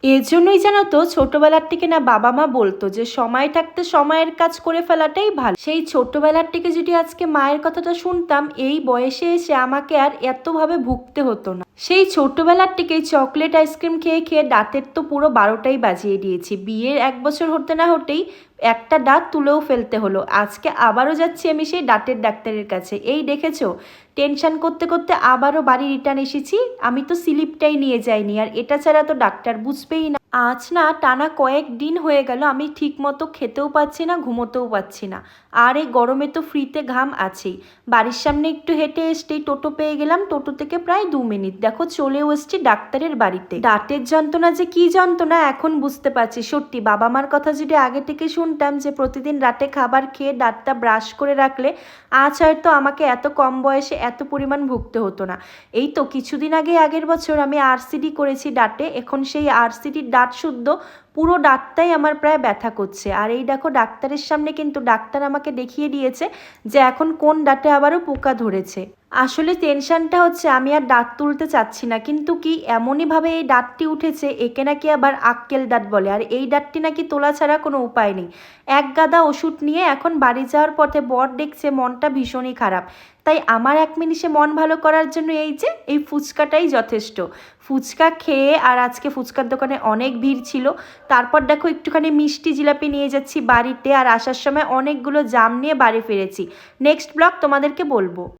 এর জন্যই জানো তো ছোটবেলার থেকে না বাবা মা বলতো যে সময় থাকতে সময়ের কাজ করে ফেলাটাই ভালো। সেই ছোটবেলার থেকে যদি আজকে মায়ের কথাটা শুনতাম, এই বয়সে এসে আমাকে আর এতভাবে ভুগতে হতো না। সেই ছোটবেলার থেকেই চকলেট আইসক্রিম খেয়ে খেয়ে দাঁতের তো পুরো 12টাই বাজিয়ে দিয়েছি। বিয়ের 1 বছর হতে না হতেই একটা দাঁত তুলেও ফেলতে হলো। আজকে আবারও যাচ্ছি আমি সেই দাঁতের ডাক্তারের কাছে। এই দেখেছো, টেনশন করতে করতে আবারও বাড়ি রিটার্ন এসেছি। আমি তো স্লিপটাই নিয়ে যাইনি, আর এটা ছাড়া তো ডাক্তার বুঝবেই না। আজ না টানা কয়েকদিন হয়ে গেল আমি ঠিক মতো খেতেও পাচ্ছি না, ঘুমোতেও পাচ্ছি না। আর এই গরমে তো ফ্রিতে ঘাম আছেই। বাড়ির সামনে একটু হেঁটে এসতেই টোটো পেয়ে গেলাম। টোটো থেকে প্রায় 2 মিনিট দেখো চলেও এসছি ডাক্তারের বাড়িতে। দাঁতের যন্ত্রণা যে কি যন্ত্রণা এখন বুঝতে পারছি। সত্যি বাবা মার কথা যদি আগে থেকে শুনতাম যে প্রতিদিন রাতে খাবার খেয়ে দাঁতটা ব্রাশ করে রাখলে, আজ হয়তো আমাকে এত কম বয়সে এত পরিমাণ ভুগতে হতো না। এই তো কিছুদিন আগে, আগের বছর আমি আরসিডি করেছি দাঁতে। এখন সেই আরসিডির দাঁত শুদ্ধ পুরো দাঁতটাই আমার প্রায় ব্যথা করছে। আর এই দেখো ডাক্তারের সামনে কিন্তু ডাক্তার আমাকে দেখিয়ে দিয়েছে যে এখন কোন দাঁতে আবারও পোকা ধরেছে। আসলে টেনশনটা হচ্ছে আমি আর দাঁত তুলতে চাচ্ছি না, কিন্তু কি এমনইভাবে এই দাঁতটি উঠেছে, একে নাকি আবার আক্কেল দাঁত বলে। আর এই দাঁতটি নাকি তোলা ছাড়া কোনো উপায় নেই। এক গাদা ওষুধ নিয়ে এখন বাড়ি যাওয়ার পথে বর দেখছে মনটা ভীষণই খারাপ। তাই আমার 1 মিনিটে মন ভালো করার জন্য এই ফুচকাটাই যথেষ্ট। ফুচকা খেয়ে, আর আজকে ফুচকার দোকানে অনেক ভিড় ছিল। তারপর দেখো একটুখানি মিষ্টি জিলাপি নিয়ে যাচ্ছি বাড়িতে, আর আসার সময় অনেকগুলো জাম নিয়ে বাড়ি ফিরেছি। নেক্সট ব্লগ তোমাদেরকে বলবো।